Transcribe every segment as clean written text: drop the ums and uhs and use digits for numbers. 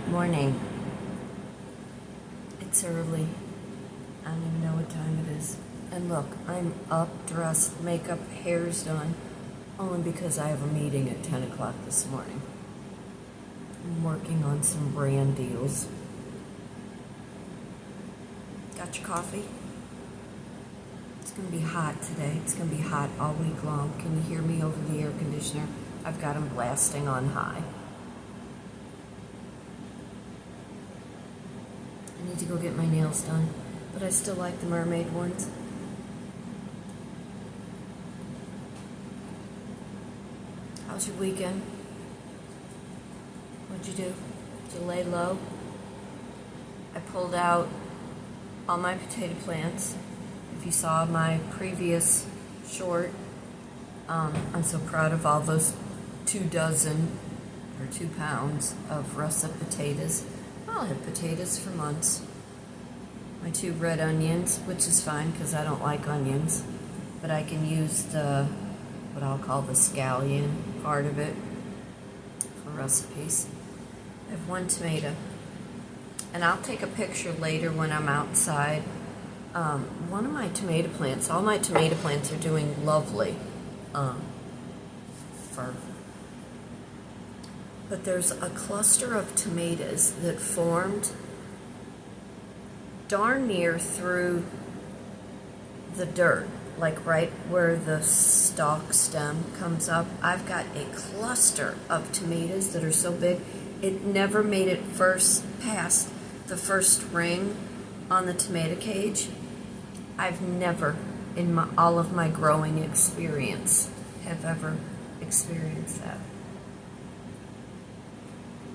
Morning. It's early. I don't even know what time it is. And look, I'm up, dressed, makeup, hair's done, only because I have a meeting at 10 o'clock this morning. I'm working on some brand deals. Got your coffee? It's going to be hot today. It's going to be hot all week long. Can you hear me over the air conditioner? I've got them blasting on high. I need to go get my nails done, but I still like the mermaid ones. How's your weekend? What'd you do? Did you lay low? I pulled out all my potato plants. If you saw my previous short, I'm so proud of all those 2 pounds of russet potatoes. I'll have potatoes for months. My 2 red onions, which is fine because I don't like onions, but I can use what I'll call the scallion part of it for recipes. I have 1 tomato, and I'll take a picture later when I'm outside. One of my tomato plants, all my tomato plants are doing lovely. But there's a cluster of tomatoes that formed darn near through the dirt, like right where the stalk stem comes up. I've got a cluster of tomatoes that are so big, it never made it past the first ring on the tomato cage. I've never, in all of my growing experience, have ever experienced that.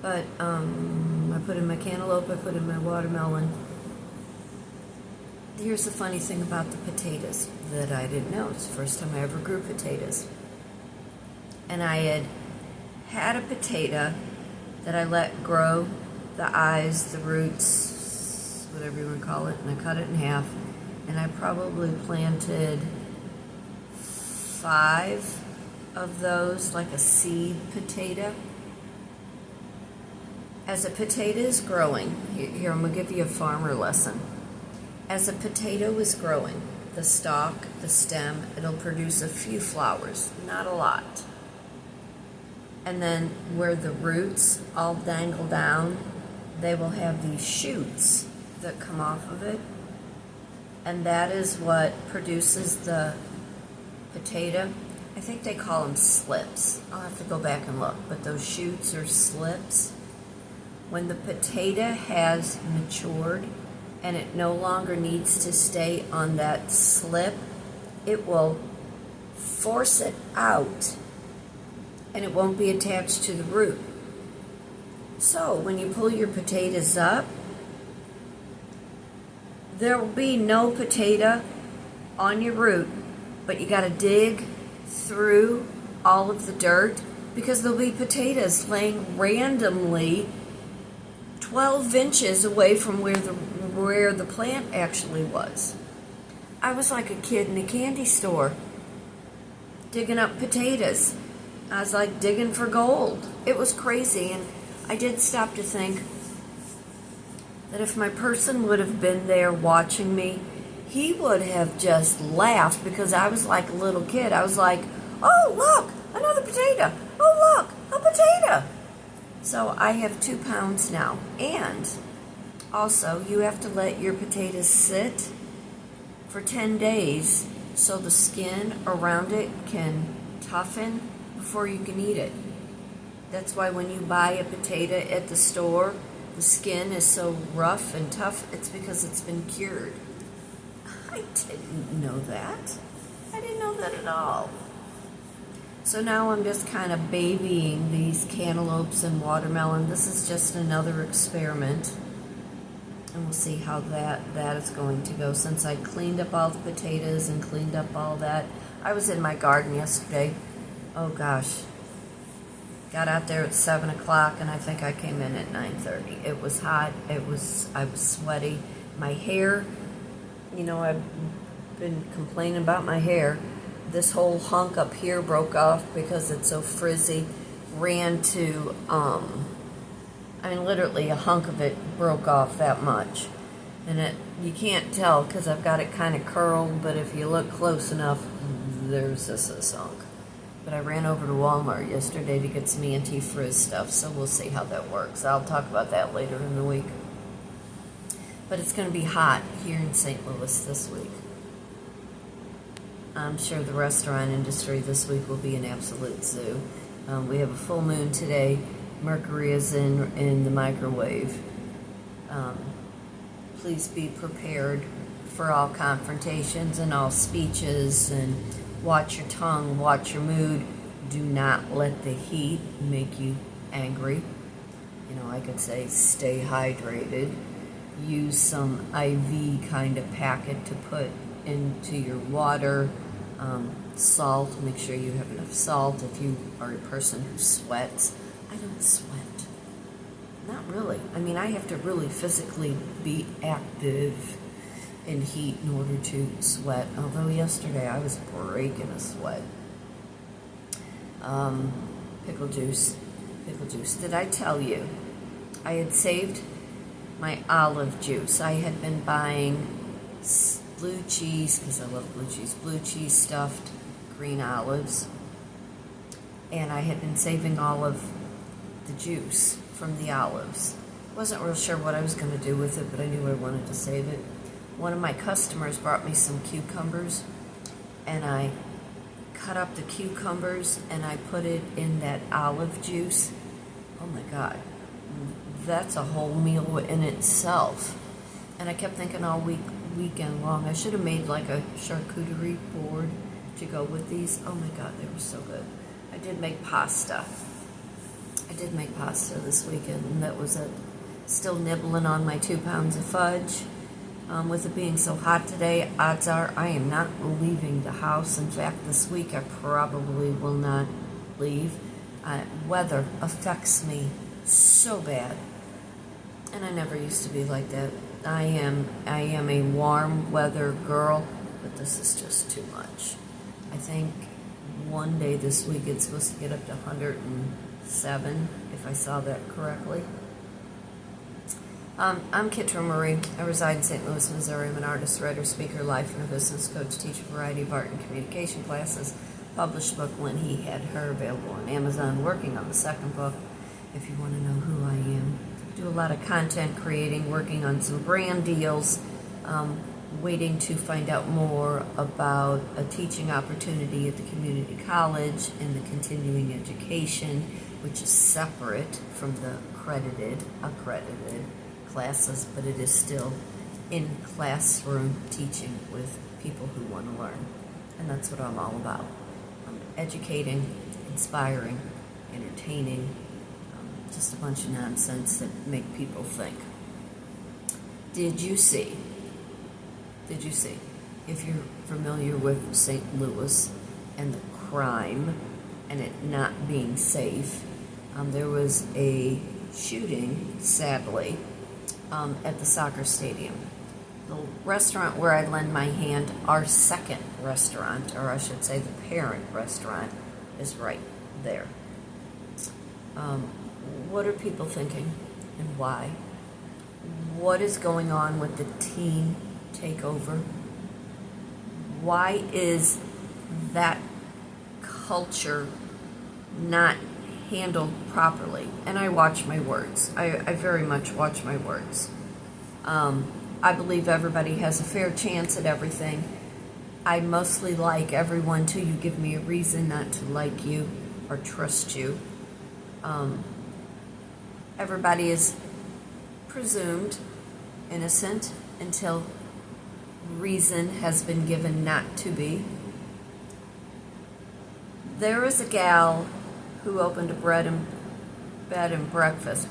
But I put in my cantaloupe, I put in my watermelon. Here's the funny thing about the potatoes that I didn't know. It's the first time I ever grew potatoes. And I had a potato that I let grow the eyes, the roots, whatever you want to call it, and I cut it in half. And I probably planted 5 of those, like a seed potato. As a potato is growing, here I'm going to give you a farmer lesson. As a potato is growing, the stalk, the stem, it'll produce a few flowers, not a lot. And then where the roots all dangle down, they will have these shoots that come off of it. And that is what produces the potato. I think they call them slips. I'll have to go back and look, but those shoots are slips. When the potato has matured and it no longer needs to stay on that slip, it will force it out and it won't be attached to the root. So when you pull your potatoes up, there will be no potato on your root, but you got to dig through all of the dirt because there'll be potatoes laying randomly 12 inches away from where the plant actually was. I was like a kid in a candy store digging up potatoes. I was like digging for gold. It was crazy, and I did stop to think that if my person would have been there watching me, he would have just laughed because I was like a little kid. I was like, oh, look, another potato. Oh, look, a potato. So I have 2 pounds now. And also, you have to let your potatoes sit for 10 days so the skin around it can toughen before you can eat it. That's why when you buy a potato at the store, the skin is so rough and tough. It's because it's been cured. I didn't know that. I didn't know that at all. So now I'm just kind of babying these cantaloupes and watermelon. This is just another experiment. And we'll see how that is going to go. Since I cleaned up all the potatoes and cleaned up all that. I was in my garden yesterday. Oh gosh. Got out there at 7 o'clock and I think I came in at 9:30. It was hot. I was sweaty. My hair, I've been complaining about my hair. This whole hunk up here broke off because it's so frizzy. Ran to I mean, literally a hunk of it broke off that much. And you can't tell because I've got it kind of curled, but if you look close enough, there's this hunk. But I ran over to Walmart yesterday to get some anti-frizz stuff, so we'll see how that works. I'll talk about that later in the week. But it's going to be hot here in St. Louis this week. I'm sure the restaurant industry this week will be an absolute zoo. We have a full moon today. Mercury is in the microwave. Please be prepared for all confrontations and all speeches, and watch your tongue, watch your mood. Do not let the heat make you angry. You know, I could say stay hydrated. Use some IV kind of packet to put into your water. Salt, make sure you have enough salt. If you are a person who sweats, I don't sweat. Not really. I mean, I have to really physically be active in heat in order to sweat. Although yesterday I was breaking a sweat. Pickle juice. Pickle juice. Did I tell you I had saved my olive juice? I had been buying blue cheese, because I love blue cheese stuffed green olives. And I had been saving all of the juice from the olives. Wasn't real sure what I was going to do with it, but I knew I wanted to save it. One of my customers brought me some cucumbers, and I cut up the cucumbers and I put it in that olive juice. Oh my God, that's a whole meal in itself. And I kept thinking all weekend long, I should have made like a charcuterie board to go with these. Oh my God, they were so good. I did make pasta. This weekend, and that was it. Still nibbling on my 2 pounds of fudge. With it being so hot today, odds are I am not leaving the house. In fact, this week I probably will not leave. Weather affects me so bad, and I never used to be like that. I am a warm weather girl, but this is just too much. I think one day this week it's supposed to get up to 107, if I saw that correctly. I'm Kitryn Marie. I reside in St. Louis, Missouri. I'm an artist, writer, speaker, life and a business coach, teach a variety of art and communication classes, published a book, When He Had Her, available on Amazon, working on the second book, if you want to know who I am. Do a lot of content creating, working on some brand deals, waiting to find out more about a teaching opportunity at the community college and the continuing education, which is separate from the accredited classes, but it is still in classroom teaching with people who want to learn. And that's what I'm all about. Educating, inspiring, entertaining, just a bunch of nonsense that make people think. Did you see, if you're familiar with St. Louis and the crime and it not being safe, there was a shooting, sadly, at the soccer stadium. The restaurant where I lend my hand, our second restaurant, or I should say the parent restaurant, is right there. What are people thinking and why? What is going on with the teen takeover? Why is that culture not handled properly? And I watch my words. I very much watch my words. I believe everybody has a fair chance at everything. I mostly like everyone till you give me a reason not to like you or trust you. Everybody is presumed innocent until reason has been given not to be. There is a gal who opened a bed and breakfast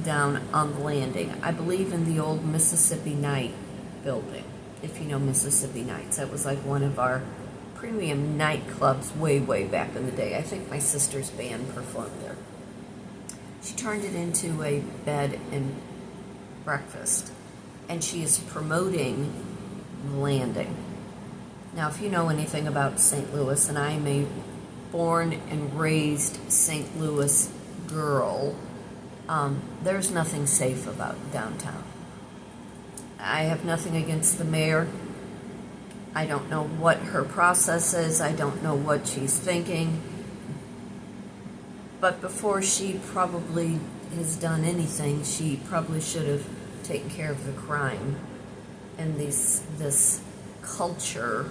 down on the landing. I believe in the old Mississippi Night building, if you know Mississippi Nights. That was like one of our premium nightclubs way back in the day. I think my sister's band performed there. She turned it into a bed and breakfast, and she is promoting the landing. Now, if you know anything about St. Louis, and I am a born and raised St. Louis girl, there's nothing safe about downtown. I have nothing against the mayor. I don't know what her process is. I don't know what she's thinking. But before she probably has done anything, she probably should have taken care of the crime and this culture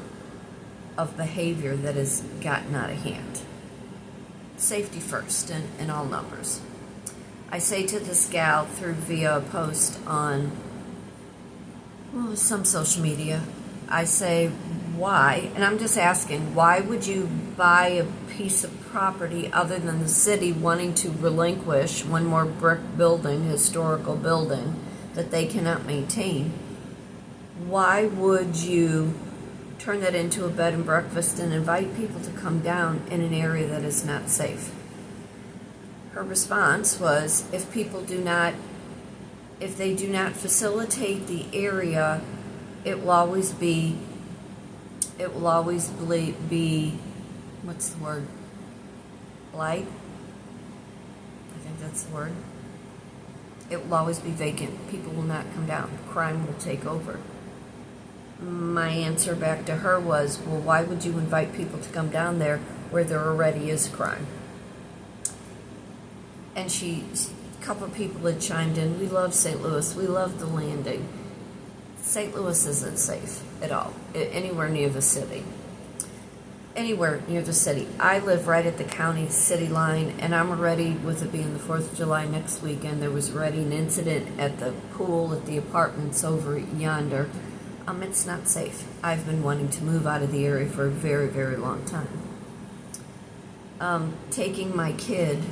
of behavior that has gotten out of hand. Safety first in all numbers. I say to this gal via a post on some social media, I say, why, and I'm just asking, why would you buy a piece of property other than the city wanting to relinquish one more brick building, historical building, that they cannot maintain? Why would you turn that into a bed and breakfast and invite people to come down in an area that is not safe? Her response was, if they do not facilitate the area, it will always be, what's the word? Blight? I think that's the word. It will always be vacant. People will not come down. Crime will take over. My answer back to her was, well, why would you invite people to come down there where there already is crime? And a couple of people had chimed in, we love St. Louis, we love the Landing. St. Louis isn't safe at all, anywhere near the city. Anywhere near the city. I live right at the county city line, and I'm already, with it being the 4th of July next weekend, there was already an incident at the pool at the apartments over yonder. It's not safe. I've been wanting to move out of the area for a very, very long time. Taking my kid,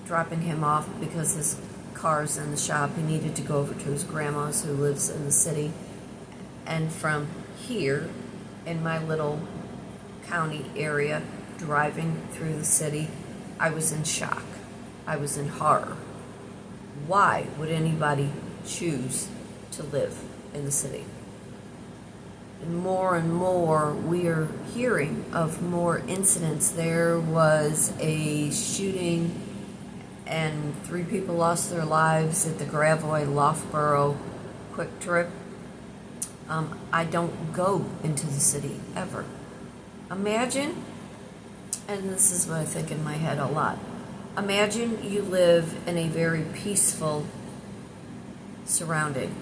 dropping him off because his car's in the shop. He needed to go over to his grandma's who lives in the city. And from here, in my little county area, driving through the city, I was in shock. I was in horror. Why would anybody choose to live in the city? And more, we are hearing of more incidents. There was a shooting and 3 people lost their lives at the Gravois Loughborough Quick Trip. I don't go into the city ever. Imagine, and this is what I think in my head a lot, imagine you live in a very peaceful surrounding.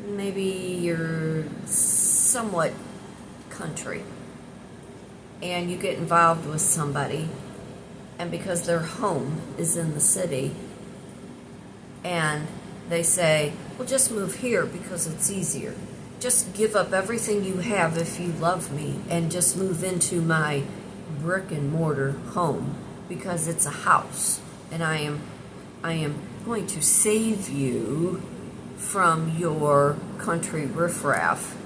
Maybe you're somewhat country, and you get involved with somebody, and because their home is in the city, and they say, well, just move here because it's easier. Just give up everything you have if you love me and just move into my brick and mortar home because it's a house, and I am going to save you from your country riffraff,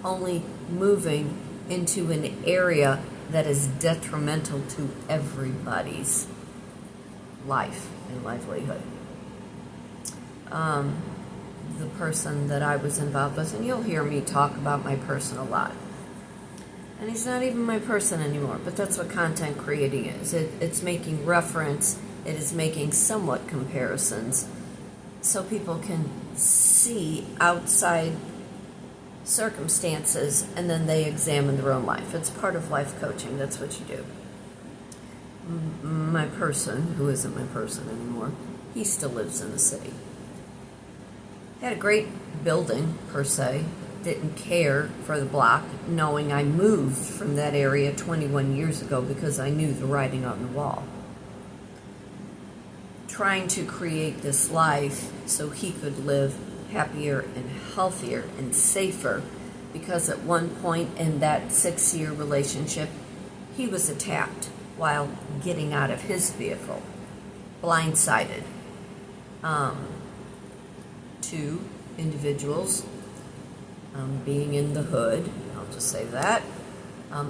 only moving into an area that is detrimental to everybody's life and livelihood. The person that I was involved with, and you'll hear me talk about my person a lot, and he's not even my person anymore, but that's what content creating is. It's making reference, it is making somewhat comparisons, so people can see outside circumstances, and then they examine their own life. It's part of life coaching. That's what you do. My person, who isn't my person anymore, he still lives in the city. Had a great building, per se. Didn't care for the block, knowing I moved from that area 21 years ago because I knew the writing on the wall. Trying to create this life so he could live happier and healthier and safer, because at one point in that 6-year relationship, he was attacked while getting out of his vehicle, blindsided. 2 individuals, being in the hood, I'll just say that,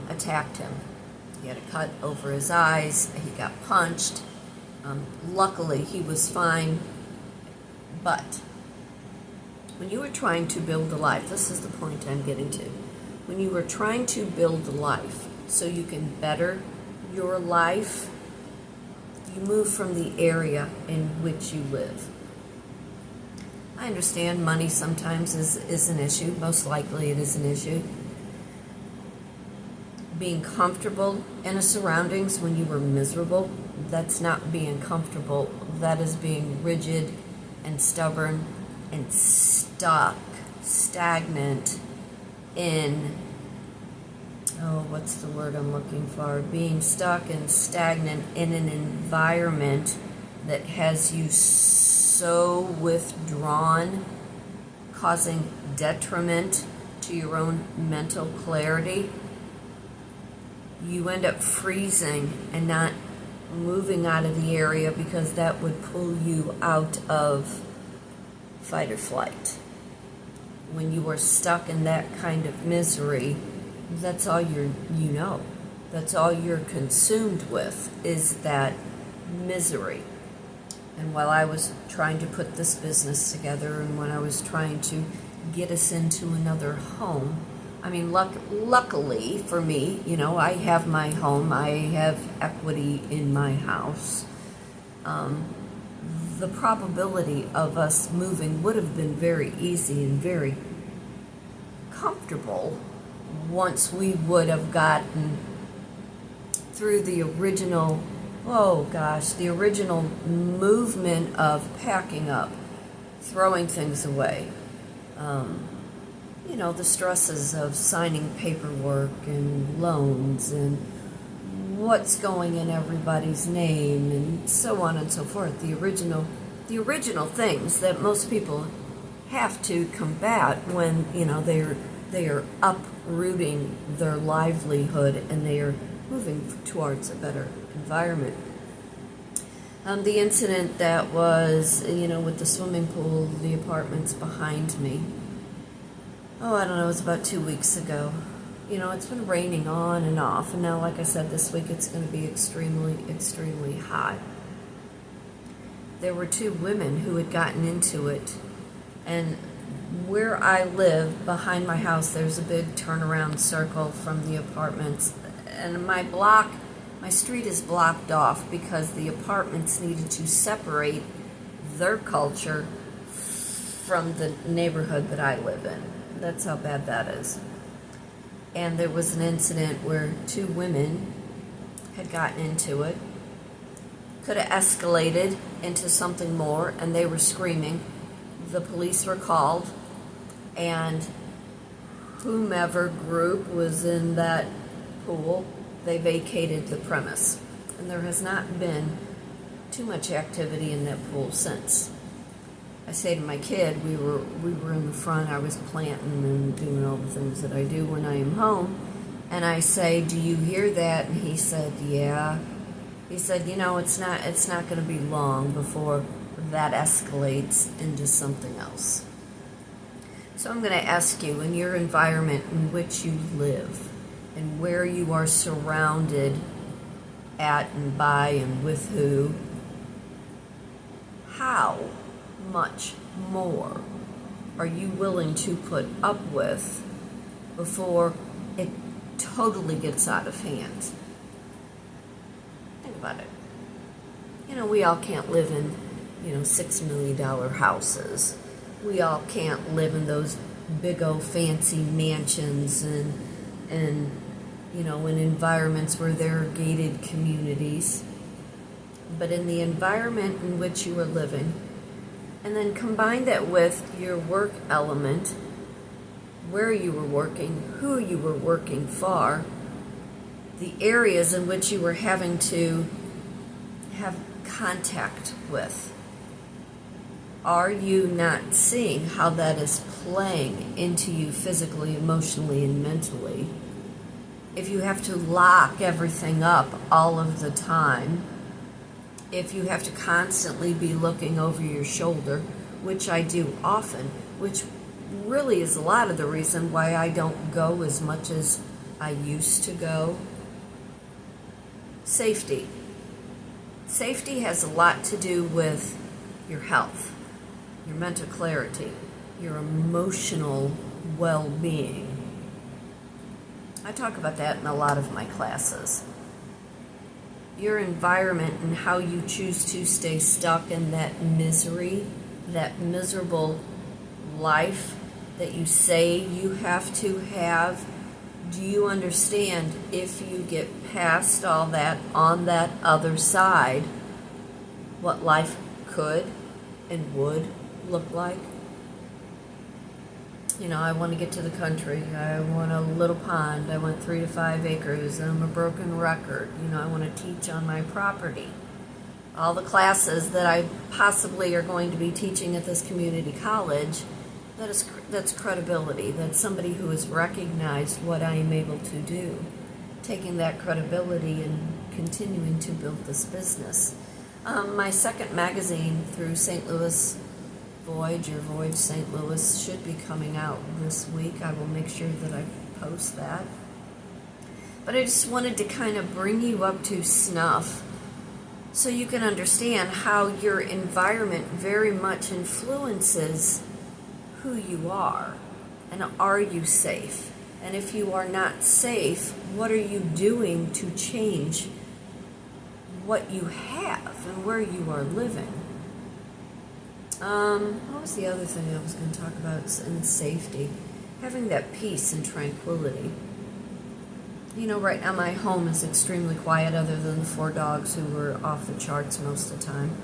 attacked him. He had a cut over his eyes, he got punched. Luckily, he was fine, but when you are trying to build a life, this is the point I'm getting to. When you are trying to build a life so you can better your life, You move from the area in which you live. I understand money sometimes is an issue. Most likely it is an issue. Being comfortable in a surroundings when you were miserable, that's not being comfortable. That is being rigid and stubborn and stagnant in, what's the word I'm looking for? Being stuck and stagnant in an environment that has you so withdrawn, causing detriment to your own mental clarity. You end up freezing and not moving out of the area because that would pull you out of fight or flight. When you are stuck in that kind of misery, that's all you know. That's all you're consumed with is that misery. And while I was trying to put this business together and when I was trying to get us into another home, I mean, luckily for me, I have my home. I have equity in my house. The probability of us moving would have been very easy and very comfortable once we would have gotten through the original, the original movement of packing up, throwing things away. The stresses of signing paperwork and loans and what's going in everybody's name and so on and so forth. The original things that most people have to combat when, they are uprooting their livelihood and they are moving towards a better environment. The incident that was, with the swimming pool, the apartments behind me, I don't know, it was about 2 weeks ago. It's been raining on and off, and now, like I said, this week it's going to be extremely, extremely hot. There were 2 women who had gotten into it, and where I live, behind my house, there's a big turnaround circle from the apartments, and my street is blocked off because the apartments needed to separate their culture from the neighborhood that I live in. That's how bad that is. And there was an incident where 2 women had gotten into it. Could have escalated into something more, and they were screaming. The police were called, and whomever group was in that pool, they vacated the premise. And there has not been too much activity in that pool since. I say to my kid, we were in the front, I was planting and doing all the things that I do when I am home, and I say, do you hear that? And he said, yeah. He said, it's not going to be long before that escalates into something else. So I'm going to ask you, in your environment in which you live and where you are surrounded at and by and with who, how much more are you willing to put up with before it totally gets out of hand? Think about it. We all can't live in, $6 million houses. We all can't live in those big old fancy mansions and in environments where there are gated communities. But in the environment in which you are living, and then combine that with your work element, where you were working, who you were working for, the areas in which you were having to have contact with. Are you not seeing how that is playing into you physically, emotionally, and mentally? If you have to lock everything up all of the time, if you have to constantly be looking over your shoulder, which I do often, which really is a lot of the reason why I don't go as much as I used to go. Safety. Safety has a lot to do with your health, your mental clarity, your emotional well-being. I talk about that in a lot of my classes. your environment and how you choose to stay stuck in that misery, that miserable life that you say you have to have. Do you understand, if you get past all that, on that other side, what life could and would look like? You know, I want to get to the country. I want a little pond. I want 3 to 5 acres. I'm a broken record. You know, I want to teach on my property. All the that I possibly are going to be teaching at this community college, that's credibility. That's somebody who has recognized what I am able to do. Taking that credibility and continuing to build this business. My second magazine through St. Louis Voyage St. Louis should be coming out this week. I will make sure that I post that. But I just wanted to kind of bring you up to snuff so you can understand how your environment very much influences who you are. And are you safe? And if you are not safe, what are you doing to change what you have and where you are living? What was the other thing I was going to talk about? In safety. Having that peace and tranquility. You know, right now my home is extremely quiet other than the 4 dogs who were off the charts most of the time.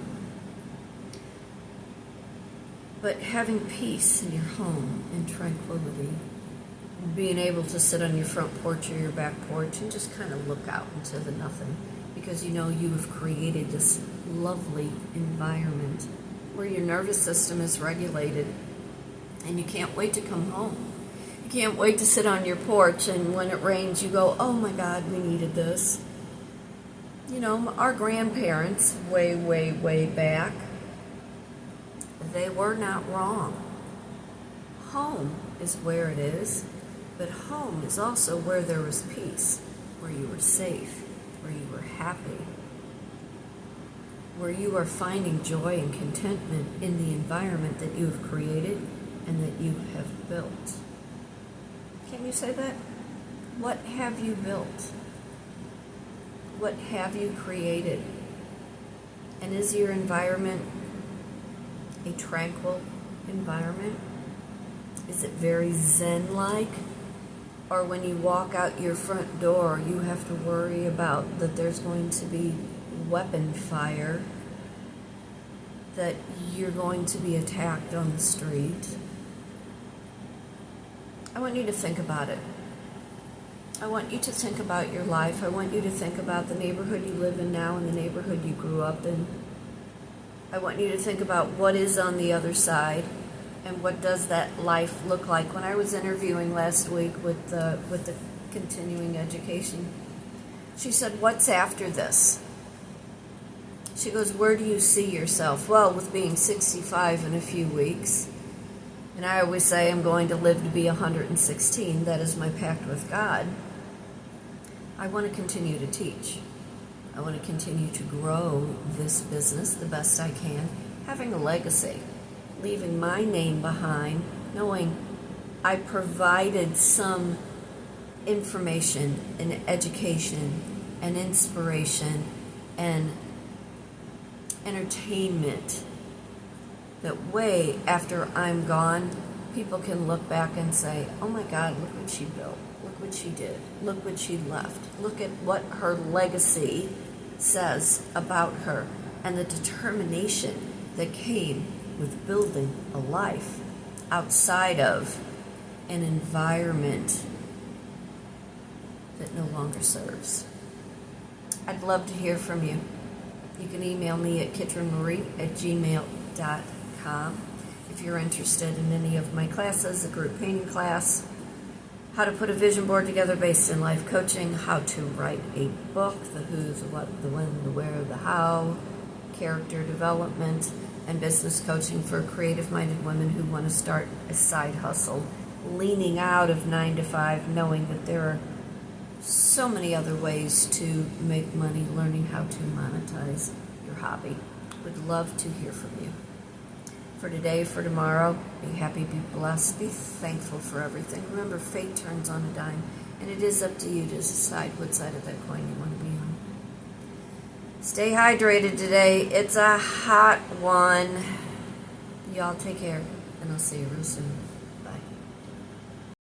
But having peace in your home and tranquility, being able to sit on your front porch or your back porch and just kind of look out into the nothing, because you know you have created this lovely environment where your nervous system is regulated and you can't wait to come home. You can't wait to sit on your porch and when it rains you go, oh my God, we needed this. You know, our grandparents way back, they were not wrong. Home is where it is, but home is also where there was peace, where you were safe, where you were happy, where you are finding joy and contentment in the environment that you have created and that you have built. Can you say that? What have you built? What have you created? And is your environment a tranquil environment? Is it very Zen-like? Or when you walk out your front door, you have to worry about that there's going to be weapon fire, that you're going to be attacked on the street? I want you to think about it. I want you to think about your life. I want you to think about the neighborhood you live in now and the neighborhood you grew up in. I want you to think about what is on the other side and what does that life look like. When I was interviewing last week with the continuing education, she said, what's after this? She goes, where do you see yourself? Well, with being 65 in a few weeks. And I always say I'm going to live to be 116. That is my pact with God. I want to continue to teach. I want to continue to grow this business the best I can, having a legacy, leaving my name behind, knowing I provided some information and education and inspiration and entertainment that way after I'm gone, people can look back and say, oh my God, look what she built. Look what she did. Look what she left. Look at what her legacy says about her and the determination that came with building a life outside of an environment that no longer serves. I'd love to hear from you. You can email me at kitrynmarie@gmail.com if you're interested in any of my classes, a group painting class, how to put a vision board together based in life coaching, how to write a book, the who's, the what, the when, the where, the how, character development, and business coaching for creative-minded women who want to start a side hustle, leaning out of 9 to 5, knowing that there are so many other ways to make money, learning how to monetize your hobby. Would love to hear from you. For today, for tomorrow, be happy, be blessed, be thankful for everything. Remember, fate turns on a dime, and it is up to you to decide what side of that coin you want to be on. Stay hydrated today. It's a hot one. Y'all take care, and I'll see you real soon. Bye.